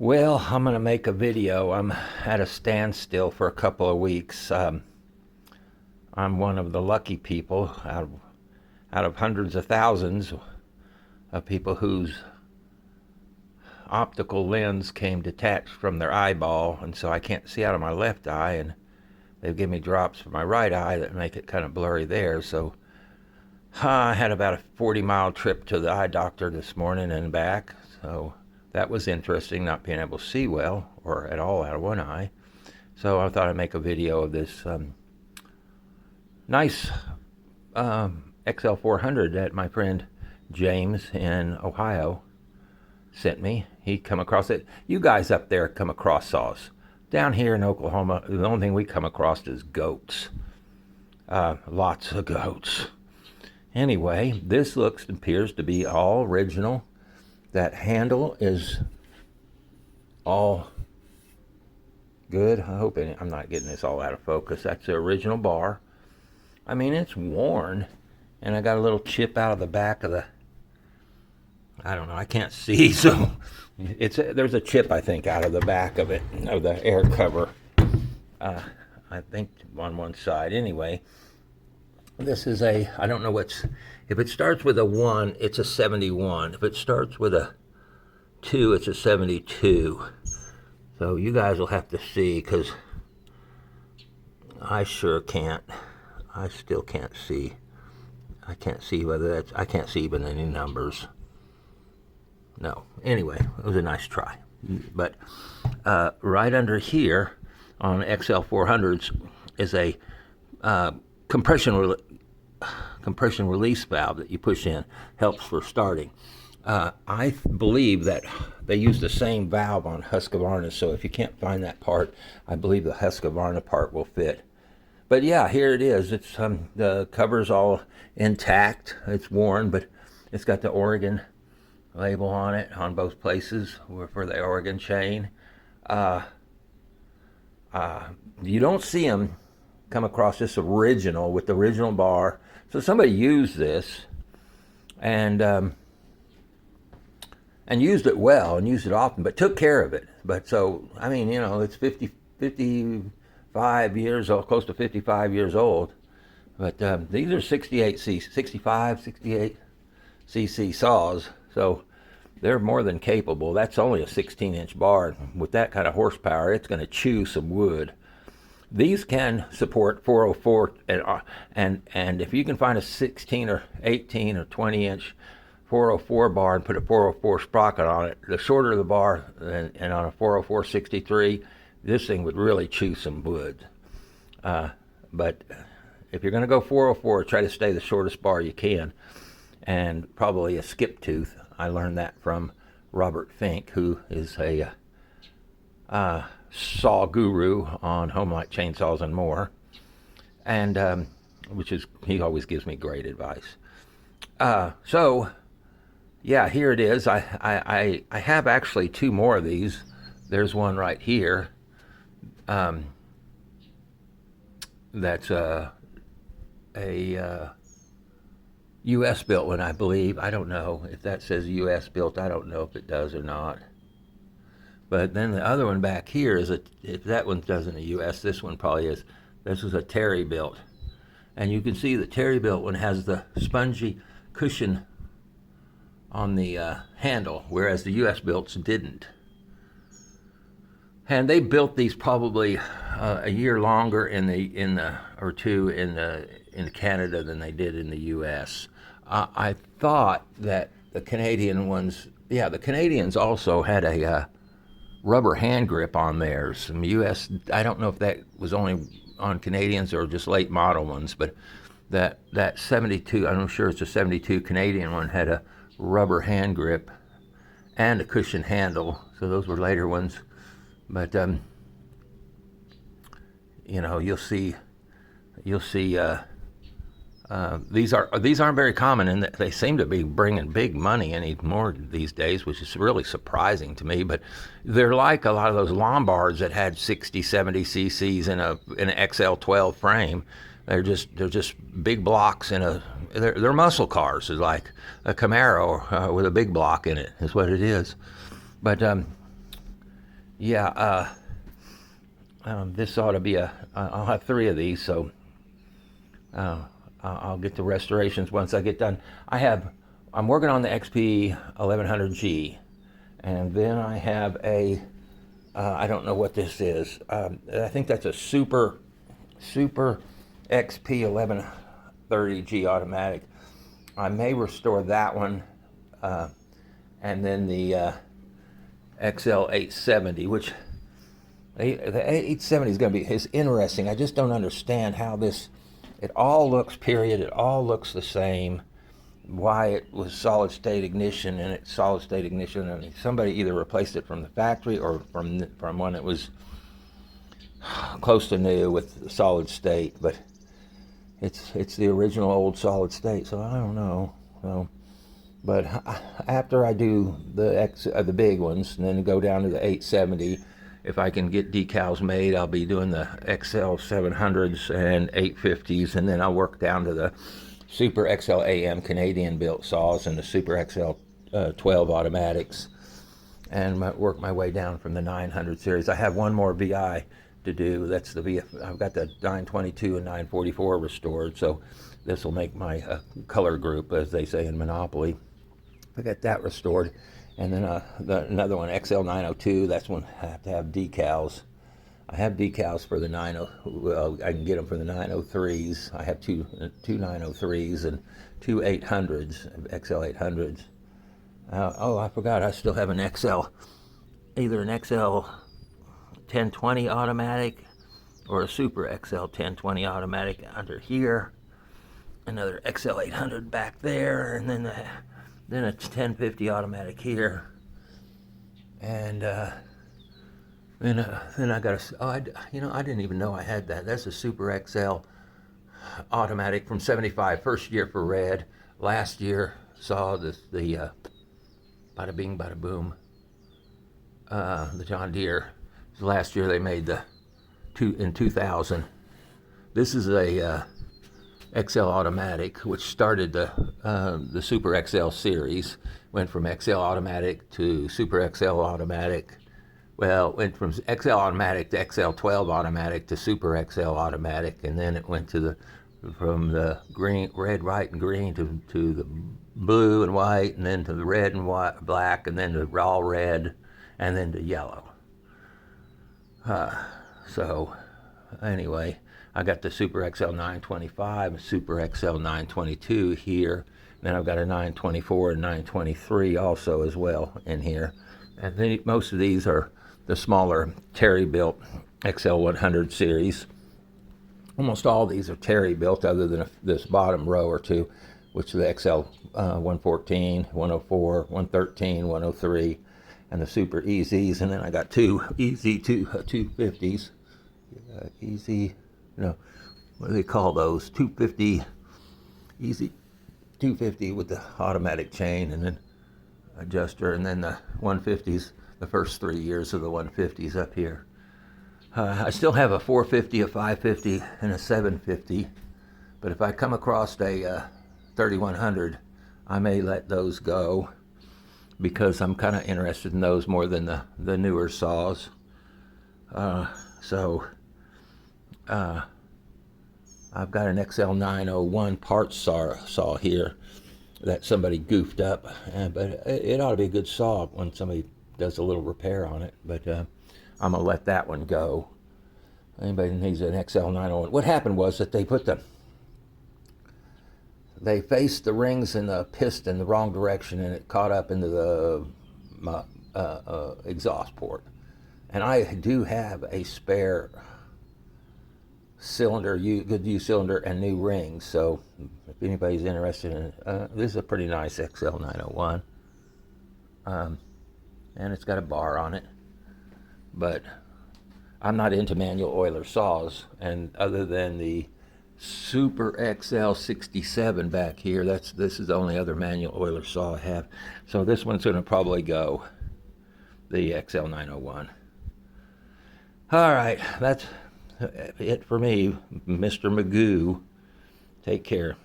Well, I'm going to make a video. I'm at a standstill for a couple of weeks. I'm one of the lucky people out of hundreds of thousands of people whose optical lens came detached from their eyeball, and so I can't see out of my left eye, and they've given me drops for my right eye that make it kind of blurry there. So I had about a 40-mile trip to the eye doctor this morning and back, so that was interesting, not being able to see well or at all out of one eye. So I thought I'd make a video of this nice XL-400 that my friend James in Ohio sent me. He come across it. You guys up there come across saws. Down here in Oklahoma, the only thing we come across is goats. Lots of goats. Anyway, this appears to be all original. That handle is all good. I hope I'm not getting this all out of focus. That's the original bar. I mean, it's worn, and I got a little chip out of the back of the, I don't know, I can't see, so there's a chip, I think, out of the back of it, of the air cover. I think on one side. Anyway, this is I don't know if it starts with a 1, it's a 71. If it starts with a 2, it's a 72. So you guys will have to see, because I sure can't. I still can't see. I can't see I can't see even any numbers. No. Anyway, it was a nice try. But right under here on XL-400s is a compression release valve that you push in. Helps for starting. I believe that they use the same valve on Husqvarna, so if you can't find that part, I believe the Husqvarna part will fit. But yeah, here it is. It's the cover's all intact. It's worn, but it's got the Oregon label on it on both places for the Oregon chain. You don't see them come across this original with the original bar. So somebody used this and used it well and used it often, but took care of it. But so, I mean, you know, it's 55 years old, close to 55 years old. But these are 65, 68 cc saws. So they're more than capable. That's only a 16-inch bar. With that kind of horsepower, it's going to chew some wood. These can support 404, and if you can find a 16 or 18 or 20-inch 404 bar and put a 404 sprocket on it, the shorter the bar, and on a 404 63, this thing would really chew some wood. But if you're going to go 404, try to stay the shortest bar you can, and probably a skip tooth. I learned that from Robert Fink, who is a saw guru on Homelite chainsaws and more, and he always gives me great advice. So yeah, here it is. I have actually 2 more of these. There's one right here. That's a U.S. built one, I believe. I don't know if that says U.S. built. I don't know if it does or not. But then the other one back here is if that one doesn't a U.S., this one probably is. This is a Terry built. And you can see the Terry built one has the spongy cushion on the handle, whereas the U.S. builts didn't. And they built these probably a year longer or 2 in Canada than they did in the U.S. I thought that the Canadian ones, yeah, the Canadians also had a rubber hand grip on theirs. The U.S., I don't know if that was only on Canadians or just late model ones, but that 72, I'm sure it's a 72 Canadian one, had a rubber hand grip and a cushion handle. So those were later ones. But you know, you'll see these aren't very common, and they seem to be bringing big money anymore these days, which is really surprising to me. But they're like a lot of those Lombards that had 60, 70 cc's in an XL-12 frame. They're just big blocks they're muscle cars. It's like a Camaro with a big block in it is what it is. But yeah, this ought to be I'll have 3 of these, so I'll get the restorations once I get done. I'm working on the XP 1100G, and then I have I don't know what this is. I think that's a Super XP 1130G automatic. I may restore that one, and then the XL-870, which the 870 is going to be interesting. I just don't understand how it all looks, period. It all looks the same. Why it was solid state ignition, and it's solid state ignition, and somebody either replaced it from the factory or from when it was close to new with solid state, but it's the original old solid state, so I don't know. So, but after I do the big ones, and then go down to the 870, if I can get decals made, I'll be doing the XL-700s and 850s, and then I'll work down to the Super XL-AM Canadian built saws and the Super XL-12 automatics, and work my way down from the 900 series. I have one more VI to do. That's the VF. I've got the 922 and 944 restored, so this will make my color group, as they say in Monopoly. I got that restored, and then another one, XL902. That's one I have to have decals. I have decals for the 90. Well, I can get them for the 903s. I have two 903s and 2 800s, XL800s. Oh, I forgot. I still have an either an XL 1020 automatic or a Super XL 1020 automatic under here. Another XL800 back there, and then a 1050 automatic here. And then I got I didn't even know I had that. That's a Super XL automatic from '75, first year for red. Last year saw the bada bing bada boom, the John Deere. Last year they made in 2000. This is a XL automatic, which started the Super XL series. Went from XL automatic to Super XL automatic. Well, it went from XL automatic to XL12 automatic to Super XL automatic, and then it went from the green, red, white, and green to the blue and white, and then to the red and white, black, and then to raw red, and then to yellow. So anyway, I got the Super XL 925, Super XL 922 here. Then I've got a 924 and 923 also as well in here. And then most of these are the smaller Terry-built XL100 series. Almost all these are Terry-built, other than this bottom row or two, which are the XL 114, 104, 113, 103, and the Super EZs. And then I got two EZ 250s. What do they call those? 250, EZ 250 with the automatic chain and then adjuster, and then the 150s, the first 3 years of the 150s up here. I still have a 450, a 550, and a 750, but if I come across a 3100, I may let those go, because I'm kind of interested in those more than the newer saws. I've got an XL901 parts saw here that somebody goofed up, but it ought to be a good saw when somebody does a little repair on it. But I'm gonna let that one go. Anybody needs an XL901. What happened was that they faced the rings and the piston the wrong direction, and it caught up into the exhaust port. And I do have a spare cylinder, good U cylinder, and new rings. So if anybody's interested in it, this is a pretty nice XL901, and it's got a bar on it. But I'm not into manual oiler saws, and other than the Super XL67 back here, this is the only other manual oiler saw I have. So this one's going to probably go, the XL901. All right, that's it for me, Mr. Magoo. Take care.